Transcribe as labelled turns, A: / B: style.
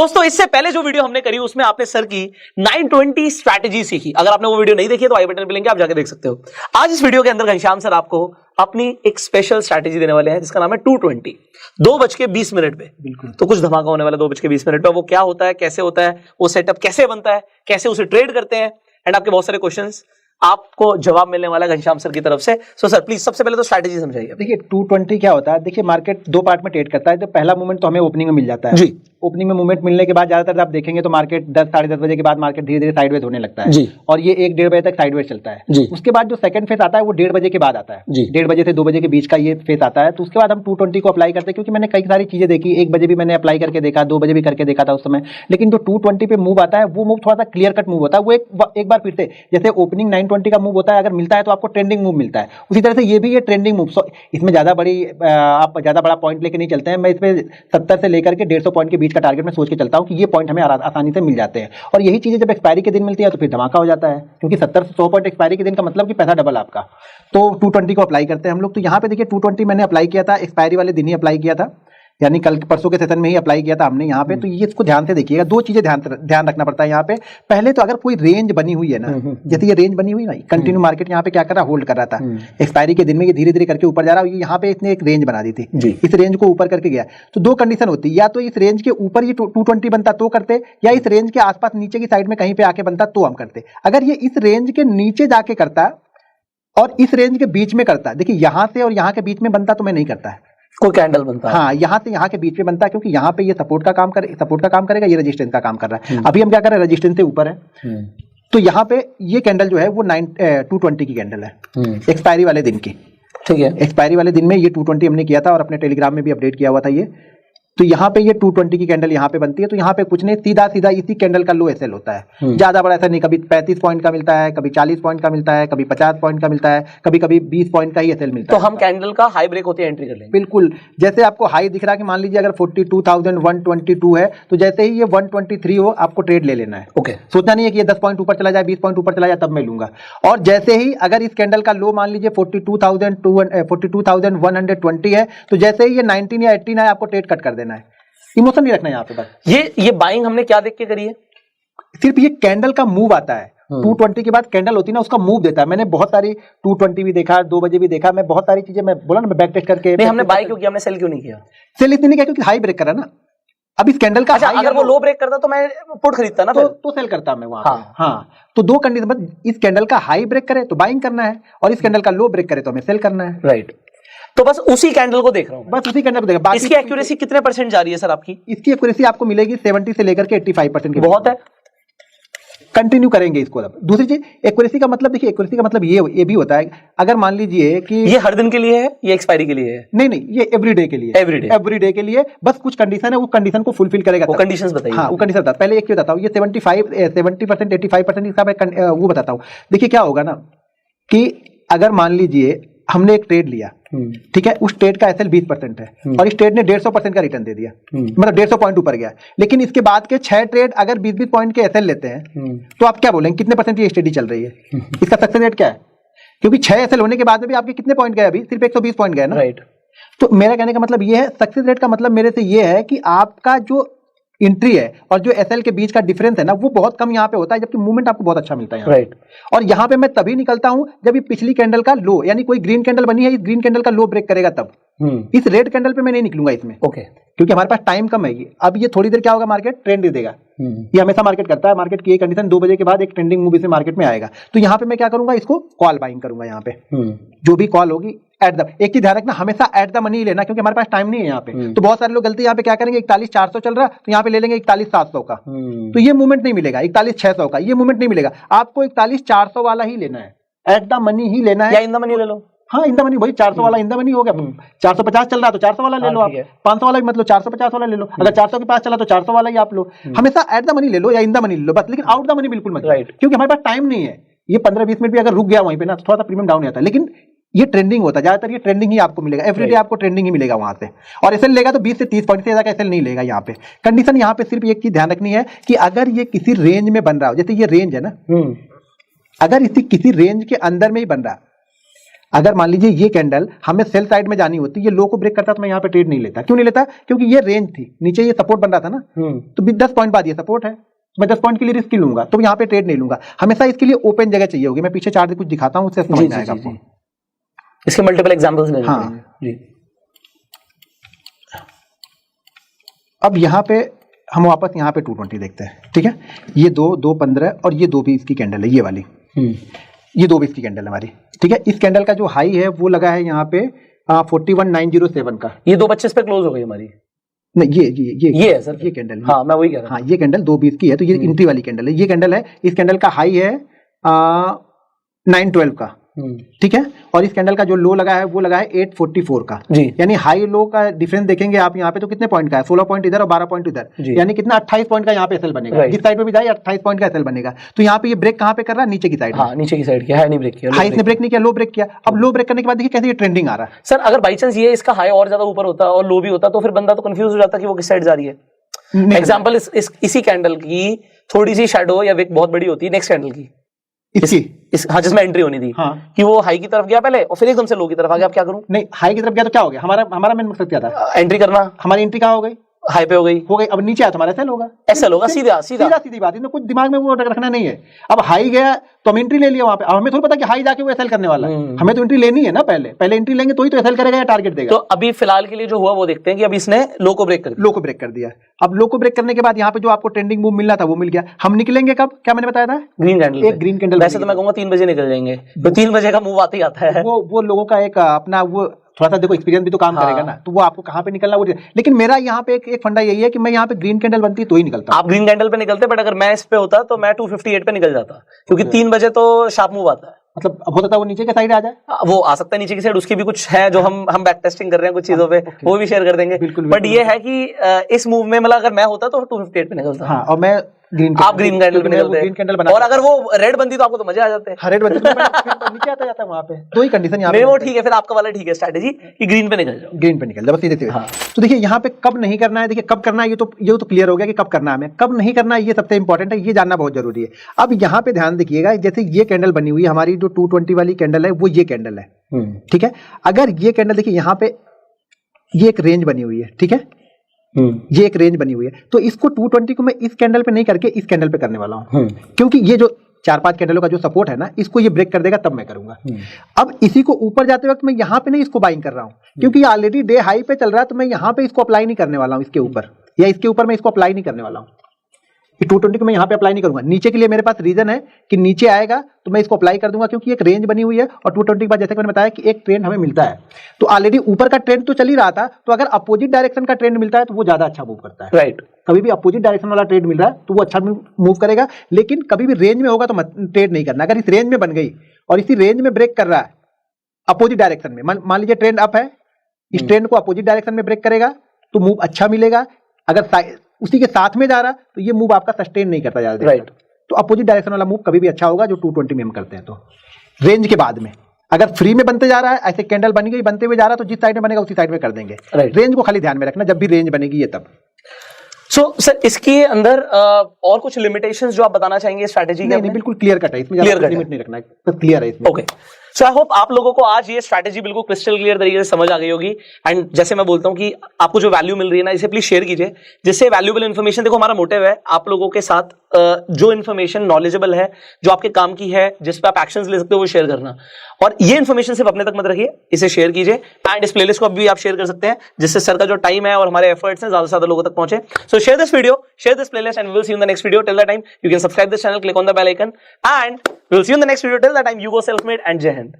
A: दोस्तों इससे पहले जो वीडियो हमने करी उसमें आपने सर की 920 स्ट्रैटेजी सीखी। अगर आपने वो वीडियो नहीं देखी तो आई बटन पे लिंक है, आप जाके देख सकते हो। आज इस वीडियो के अंदर घनश्याम सर आपको अपनी एक स्पेशल स्ट्रैटेजी देने वाले हैं जिसका नाम है 220, 2:20 पे। बिल्कुल। तो कुछ धमाका होने वाला 2:20 पे। वो क्या होता है, कैसे होता है, वो सेटअप कैसे बनता है, कैसे उसे ट्रेड करते हैं, एंड आपके बहुत सारे क्वेश्चंस आपको जवाब मिलने वाला है घनश्याम सर की तरफ से। सो सर प्लीज सबसे पहले तो स्ट्रैटेजी समझाइए।
B: देखिए 220 क्या होता है, देखिए मार्केट दो पार्ट में ट्रेड करता है। तो पहला मूवमेंट तो हमें ओपनिंग में मिल जाता है जी। ओपनिंग में मूवमेंट मिलने के बाद ज्यादातर आप देखेंगे तो मार्केट 10 साढ़े 10 बजे के बाद मार्केट धीरे धीरे साइडवेज होने लगता है जी। और ये 1-1:30 बजे तक साइडवेज चलता है जी। उसके बाद जो सेकंड फेज आता है वो 1:30 बजे के बाद आता है जी। 1:30 बजे से 2 बजे के बीच का ये फेज आता है। तो उसके बाद हम 220 को अप्लाई करते हैं, क्योंकि मैंने कई सारी चीजें देखी। 1 बजे भी मैंने अप्लाई करके देखा, 2 बजे भी करके देखा था उस समय। लेकिन जो 220 पे मूव आता है वो मूव थोड़ा सा क्लियर कट मूव होता है। वो एक बार फिर से जैसे ओपनिंग 920 का मूव होता है, अगर मिलता है तो आपको ट्रेंडिंग मूव मिलता है, उसी तरह से ये भी ये ट्रेंडिंग मूव। इसमें ज्यादा आप ज्यादा बड़ा पॉइंट लेके नहीं चलते हैं। मैं इसमें 70 से लेकर के 150 पॉइंट के बीच का टारगेट में सोच के चलता हूं कि ये पॉइंट हमें आसानी से मिल जाते हैं। और यही चीजें जब एक्सपायरी के दिन मिलती है तो फिर धमाका हो जाता है, क्योंकि 70 से 100 पॉइंट एक्सपायरी के दिन का मतलब कि पैसा डबल आपका। तो 220 को अप्लाई करते हैं हम लोग। तो यहाँ पे देखिए 220 मैंने अप्लाई किया था, एक्सपायरी वाले दिन ही अप्लाई किया था, यानी कल परसों के सेशन में ही अप्लाई किया था हमने यहाँ पे। तो ये इसको ध्यान से देखिएगा, दो चीजें ध्यान रखना पड़ता है यहाँ पे। पहले तो अगर कोई रेंज बनी हुई है ना, जैसे ये रेंज बनी हुई ना, कंटिन्यू मार्केट यहाँ पे क्या कर रहा, होल्ड कर रहा था। एक्सपायरी के दिन में ये धीरे धीरे करके ऊपर जा रहा है। यहाँ पे इसने एक रेंज बना दी थी, इस रेंज को ऊपर करके गया। तो दो कंडीशन होती है, या तो इस रेंज के ऊपर ये 220 बनता तो करते, या इस रेंज के आसपास नीचे की साइड में कहीं पे आके बनता तो हम करते। अगर ये इस रेंज के नीचे जाके करता और इस रेंज के बीच में करता, देखिए यहाँ से और यहाँ के बीच में बनता तो मैं नहीं करता है,
A: कोई कैंडल बनता है।
B: हाँ, यहाँ से यहाँ के बीच में बनता है, क्योंकि यहाँ पे ये सपोर्ट का काम करेगा, ये रेजिस्टेंस का काम कर रहा है। अभी हम क्या कर रहे हैं, रेजिस्टेंस से ऊपर है। तो यहाँ पे ये कैंडल जो है वो 220 की कैंडल है, एक्सपायरी वाले दिन की। ठीक है, एक्सपायरी वाले दिन में ये 220 हमने किया था और अपने टेलीग्राम में भी अपडेट किया हुआ था ये। तो यहाँ पे ये 220 की कैंडल यहाँ पे बनती है। तो यहाँ पे कुछ नहीं, सीधा सीधा इसी कैंडल का लो एसएल होता है। ज्यादा बड़ा ऐसा नहीं, कभी 35 पॉइंट का मिलता है, कभी 40 पॉइंट का मिलता है, कभी 50 पॉइंट का मिलता है, कभी कभी 20 पॉइंट का ही एसएल मिलता है।
A: तो हम कैंडल का हाई ब्रेक होते एंट्री कर लेंगे।
B: बिल्कुल, जैसे आपको हाई दिख रहा है कि मान लीजिए अगर 42,122 है, तो जैसे ही ये 123 हो आपको ट्रेड ले लेना है। ओके, सोचना नहीं है कि ये 10 पॉइंट ऊपर चला जाए, 20 पॉइंट ऊपर चला जाए तब मैं लूंगा। और जैसे ही अगर इस कैंडल का लो मान लीजिए 42,120 है, तो जैसे ही ये 19 या 18 है आपको ट्रेड कट कर देना है। इमोशन नहीं रखना यहाँ पे बस।
A: ये बाइंग हमने क्या देख के करी है?
B: सिर्फ ये कैंडल का मूव आता है। 220 के बाद कैंडल होती है ना, उसका मूव देता है। मैंने बहुत सारी 220 भी देखा, 2 बजे भी देखा, मैं बहुत सारी चीजें मैं बोला ना, मैं बैक टेस्ट करके।
A: नहीं, हमने बाय क्यों किया, हमने सेल क्यों नहीं किया?
B: सेल इसलिए नहीं किया क्योंकि हाई ब्रेक करा ना। अब इस कैंडल का
A: अगर वो लो ब्रेक करता तो मैं पुट खरीदता ना,
B: तो सेल करता मैं वहां। हाँ, तो दो कंडीशन, इस कैंडल का हाई ब्रेक करे तो बाइंग करना है, और इस कैंडल का लो ब्रेक करे तो हमें सेल करना है।
A: राइट, तो बस उसी कैंडल को देख रहा हूं,
B: बस उसी कैंडल को देखा।
A: इसकी एक्यूरेसी कितने % जा रही है सर आपकी?
B: इसकी एक्यूरेसी आपको मिलेगी 70 से लेकर के 85% की।
A: बहुत है,
B: कंटिन्यू करेंगे इसको। अब दूसरी चीज, एक्यूरेसी का मतलब देखिए, एक्यूरेसी का मतलब ये भी होता है, अगर मान लीजिए कि
A: ये हर दिन के लिए है, ये एक्सपायरी के लिए है?
B: नहीं, ये एवरीडे के लिए, एवरीडे के लिए। बस कुछ कंडीशन है, वो कंडीशन को फुलफिल करेगा।
A: वो कंडीशंस बताइए।
B: हाँ, वो कंडीशन बताता, पहले एक बताता हूँ। ये 70%, 85% इसका मैं वो बताता हूँ। देखिए क्या होगा ना, कि अगर मान लीजिए हमने एक ट्रेड लिया, ठीक है, उस ट्रेड का एसएल 20% है और इस ट्रेड ने 150% का रिटर्न दे दिया, मतलब 150 पॉइंट ऊपर गया। लेकिन इसके बाद के 6 ट्रेड अगर 20-20 पॉइंट के एसएल लेते हैं, तो आप क्या बोलेंगे, कितने % ये स्टडी चल रही है? इसका सक्सेस रेट क्या है? क्योंकि 6 एसएल होने के बाद में भी आपके कितने पॉइंट गए? अभी सिर्फ 120 पॉइंट गए ना। राइट, तो मेरा कहने का मतलब ये है, सक्सेस रेट का मतलब मेरे से ये है कि आपका जो एंट्री है और जो एसएल के बीच का डिफरेंस है ना, वो बहुत कम यहाँ पे होता है, जबकि मूवमेंट आपको बहुत अच्छा मिलता है। राइट, और यहाँ पे मैं तभी निकलता हूं जब ये पिछली कैंडल का लो, यानी कोई ग्रीन कैंडल बनी है, इस ग्रीन कैंडल का लो ब्रेक करेगा तब। इस रेड कैंडल पे मैं नहीं निकलूंगा इसमें। ओके, क्योंकि हमारे पास टाइम कम है। अब ये थोड़ी देर क्या होगा, मार्केट ट्रेंड दे देगा। ये हमेशा मार्केट करता है। मार्केट की कंडीशन 2 बजे के बाद एक ट्रेंडिंग मूव से मार्केट में आएगा। तो यहाँ पे मैं क्या करूंगा, इसको कॉल बाइंग करूंगा। यहाँ पे जो भी कॉल होगी एट द, एक चीज ध्यान रखना, हमेशा एट द मनी लेना, क्योंकि हमारे पास टाइम नहीं है यहाँ पे। तो बहुत सारे लोग गलती यहाँ पे क्या करेंगे, 41,400 चल रहा है तो यहाँ पे ले लेंगे 41,700 का, तो ये मूवमेंट नहीं मिलेगा। 41,600 का ये मूवमेंट नहीं मिलेगा, आपको 41,400 वाला ही लेना है, एट द मनी ही लेना है।
A: या इन द मनी ले लो।
B: हाँ, इन द मनी, वही 400 वाला इन द मनी हो गया। 450 चल रहा है तो 400 वाला ले लो आप, 500 वाला मतलब 450 वाला ले लो। अगर 400 के पास चला तो 400 वाला ही आप लो। हमेशा एट द मनी ले लो या इन द मनी ले लो बस, लेकिन आउट द मनी बिल्कुल मत। राइट, क्योंकि हमारे पास टाइम नहीं है। ये 15-20 मिनट भी अगर रुक गया वहीं पे ना, तो थोड़ा सा प्रीमियम डाउन आता है, लेकिन ये ट्रेंडिंग होता है। ज्यादातर ये ट्रेंडिंग ही आपको मिलेगा, एवरीडे आपको ट्रेंडिंग ही मिलेगा वहां से। और एसएल लेगा तो 20 से 30 पॉइंट से ज्यादा एसएल नहीं लेगा। यहाँ पे कंडीशन, यहाँ पे सिर्फ एक चीज ध्यान रखनी है कि अगर ये किसी रेंज में बन रहा हो, जैसे ये रेंज है ना, अगर इसी किसी रेंज के अंदर में ही बन रहा, अगर मान लीजिए ये कैंडल हमें सेल साइड में जानी होती, ये लो को ब्रेक करता तो मैं यहाँ पे ट्रेड नहीं लेता। क्यों नहीं लेता? क्योंकि ये रेंज थी, नीचे ये सपोर्ट बन रहा था ना, तो 10 पॉइंट बाद ये सपोर्ट है, मैं 10 पॉइंट के लिए रिस्क लूंगा, तो यहाँ पे ट्रेड नहीं लूंगा। हमेशा इसके लिए ओपन जगह चाहिए होगी। मैं पीछे चार्ट कुछ दिखाता हूँ, उससे समझ में आएगा आपको।
A: इसके मल्टीपल एग्जांपल्स ले लेते हैं। जी।
B: अब यहाँ पे हम वापस यहाँ पे 220 देखते हैं, ठीक है। ये 2.15 और ये 2 भी इसकी कैंडल है, ये वाली, ये 2 भी इसकी कैंडल है हमारी, ठीक है। इस कैंडल का जो हाई है वो लगा है यहाँ पे 41,907 का।
A: ये 2.25 पे क्लोज हो गई हमारी।
B: नहीं, ये है सर, ये कैंडल।
A: हाँ, मैं वही कह रहा हूँ।
B: हाँ, ये कैंडल 2.20 की है, तो ये एंट्री वाली कैंडल है। ये कैंडल है, इस कैंडल का हाई है 912 का, ठीक है। और इस कैंडल का जो लो लगा है वो लगा है 844 का जी। यानी हाई लो का डिफरेंस देखेंगे आप यहाँ पे, तो कितने पॉइंट का है? 16 पॉइंट इधर और 12 पॉइंट इधर, यानी कितना 28 पॉइंट का यहाँ पे एसएल बनेगा। जिस साइड पे भी जाए 28 पॉइंट का एसएल बनेगा। तो यहाँ पे ये ब्रेक कहाँ पे कर रहा है? नीचे की साइड।
A: हाँ, नीचे की साइड किया है, नहीं ब्रेक किया।
B: हाई ने ब्रेक नहीं किया, लो ब्रेक किया। अब लो ब्रेक करने के बाद देखिए कैसे ये ट्रेंडिंग आ रहा है।
A: सर अगर बाई चांस ये इसका हाई और ज्यादा ऊपर होता और लो भी होता तो फिर बंदा तो कंफ्यूज हो जाता कि वो किस साइड जा रही है। एग्जाम्पल इसी कैंडल की थोड़ी सी शैडो या विक बहुत बड़ी होती है नेक्स्ट कैंडल की, हाँ, जिसमें एंट्री होनी थी, हाँ, कि वो हाई की तरफ गया पहले और फिर एकदम से लो की तरफ आ गया। अब क्या करूं? नहीं, हाई की तरफ गया तो क्या हो गया? हमारा मेन मकसद क्या था? एंट्री करना। हमारी एंट्री कहाँ हो गई? हाई पे हो गई। अब नीचे आया तो हमारा एसएल होगा। एसएल होगा, सीधी बात, इसमें कुछ दिमाग में वो रखना नहीं है। अब हाई गया तो हम एंट्री ले लिया वहां पे। अब हमें थोड़ा पता कि हाई जाके वो एसएल करने वाला है, हमें तो एंट्री लेनी है ना। पहले एंट्री लेंगे तो ही तो एसएल करेगा या टारगेट देगा। तो अभी फिलहाल के लिए जो हुआ वो देखते हैं कि अब इसने लो को ब्रेक कर दिया। अब लो को ब्रेक करने के बाद यहाँ पे जो आपको ट्रेंडिंग मूव मिलना था वो मिल गया। हम निकलेंगे कब? क्या मैंने बताया था? Green candle. एक ग्रीन कैंडल। वैसे तो मैं कहूंगा 3 बजे निकल जाएंगे, तो 3 बजे का मूव आते ही आता है। वो लोगों का एक अपना वो थोड़ा सा देखो एक्सपीरियंस भी तो काम करेगा ना, तो वो आपको कहाँ पे निकलना वो। लेकिन मेरा यहाँ पे एक फंडा यही है कि मैं यहाँ पे ग्रीन कैंडल बनती तो ही निकलता। आप ग्रीन कैंडल पे निकलते, बट अगर मैं इस पे होता तो मैं 258 पे निकल जाता, क्योंकि 3 बजे तो शार्प मूव आता है। मतलब अब होता था वो नीचे के साइड आ जाए, वो आ सकता है नीचे की साइड। उसकी भी कुछ है जो हम बैक टेस्टिंग कर रहे हैं कुछ चीजों पे, वो भी शेयर कर देंगे। बट ये है कि इस मूव में मतलब अगर मैं होता तो 258 पे निकलता। हाँ, और मैं आप ग्रीन कैंडल पे निकलते, और अगर वो रेड बनती तो आपको तो मजे आ जाते हैं। रेड बनती तो नीचे आता जाता है वहां पे। दो ही कंडीशन यहाँ पे। वो ठीक है, फिर आपका वाला ठीक है स्ट्रेटेजी कि ग्रीन पे निकल जाओ। ग्रीन पे निकल जाओ सीधे सीधे। तो देखिए यहाँ पे कब नहीं करना है, देखिए कब करना है ये तो क्लियर हो गया कि कब करना है हमें, कब नहीं करना है ये सबसे इंपॉर्टेंट है, ये जानना बहुत जरूरी है। अब यहाँ पे ध्यान देखिएगा, जैसे ये कैंडल बनी हुई है हमारी, जो 220 वाली कैंडल है वो ये कैंडल है, ठीक है। अगर ये कैंडल देखिए यहाँ पे ये एक रेंज बनी हुई है, ठीक है, ये एक रेंज बनी हुई है, तो इसको 220 को मैं इस कैंडल पे नहीं करके इस कैंडल पे करने वाला हूं, क्योंकि ये जो 4-5 कैंडलों का जो सपोर्ट है ना, इसको ये ब्रेक कर देगा तब मैं करूंगा। अब इसी को ऊपर जाते वक्त मैं यहाँ पे नहीं इसको बाइंग कर रहा हूं, क्योंकि ये ऑलरेडी डे हाई पे चल रहा है, तो मैं यहाँ पे इसको अप्लाई नहीं करने वाला हूं, इसके ऊपर या इसके ऊपर मैं इसको अप्लाई नहीं करने वाला हूं। 220 को मैं यहाँ पे अप्लाई नहीं करूंगा। नीचे के लिए मेरे पास रीजन है कि नीचे आएगा तो मैं इसको अप्लाई कर दूंगा, क्योंकि एक रेंज बनी हुई है, और 220 के बाद जैसे मैंने बताया कि एक ट्रेंड हमें मिलता है, तो ऑलरेडी ऊपर का ट्रेंड तो चल ही रहा था, तो अगर अपोजिट डायरेक्शन का ट्रेंड मिलता है तो वो ज्यादा अच्छा मूव करता है। राइट, कभी भी अपोजिट डायरेक्शन वाला ट्रेड मिल रहा है तो वो अच्छा मूव करेगा, लेकिन कभी भी रेंज में होगा तो ट्रेड नहीं करना। अगर इस रेंज में बन गई और इसी रेंज में ब्रेक कर रहा है अपोजिट डायरेक्शन में, मान लीजिए ट्रेंड अप है, इस ट्रेंड को अपोजिट डायरेक्शन में ब्रेक करेगा तो मूव अच्छा मिलेगा। अगर उसी के साथ में जा रहा तो ये मूव आपका सस्टेन नहीं करता ज्यादा। राइट, तो अपोजिट डायरेक्शन वाला मूव कभी भी अच्छा होगा जो 220 में हम करते हैं। तो रेंज के बाद में अगर फ्री में बनते जा रहा है, ऐसे कैंडल बन गई बनते हुए जा रहा है, तो जिस साइड में बनेगा उसी साइड में कर देंगे। रेंज को खाली ध्यान में रखना, जब भी रेंज बनेगी ये तब। सर इसके अंदर और कुछ लिमिटेशंस जो आप बताना चाहेंगे स्ट्रैटेजी के? नहीं, बिल्कुल क्लियर कट है इसमें, क्लियर लिमिट नहीं रखना है, बस क्लियर है इसमें। ओके, सो आई होप आप लोगों को आज ये स्ट्रैटेजी बिल्कुल क्रिस्टल क्लियर तरीके से समझ आ गई होगी। एंड जैसे मैं बोलता हूं कि आपको जो वैल्यू मिल रही है ना, इसे प्लीज शेयर कीजिए, जिससे वैल्यूएबल इन्फॉर्मेशन, देखो हमारा मोटिव है आप लोगों के साथ जो इन्फॉर्मेशन नॉलेजेबल है, जो आपके काम की है, जिस पे आप एक्शंस ले सकते हो, वो शेयर करना। और ये इन्फॉर्मेशन सिर्फ अपने तक मत रखिए, इसे शेयर कीजिए। एंड इस प्लेलिस्ट को अभी आप शेयर कर सकते हैं, जिससे सर का जो टाइम है और हमारे एफर्ट्स हैं ज्यादा से ज्यादा लोगों तक पहुंचे। So share this video, share this playlist, and we will see you in the next video. Till the time you can subscribe this channel, click on the bell icon, and we will see you in the next video. Till the time you go self made, and जय हिंद।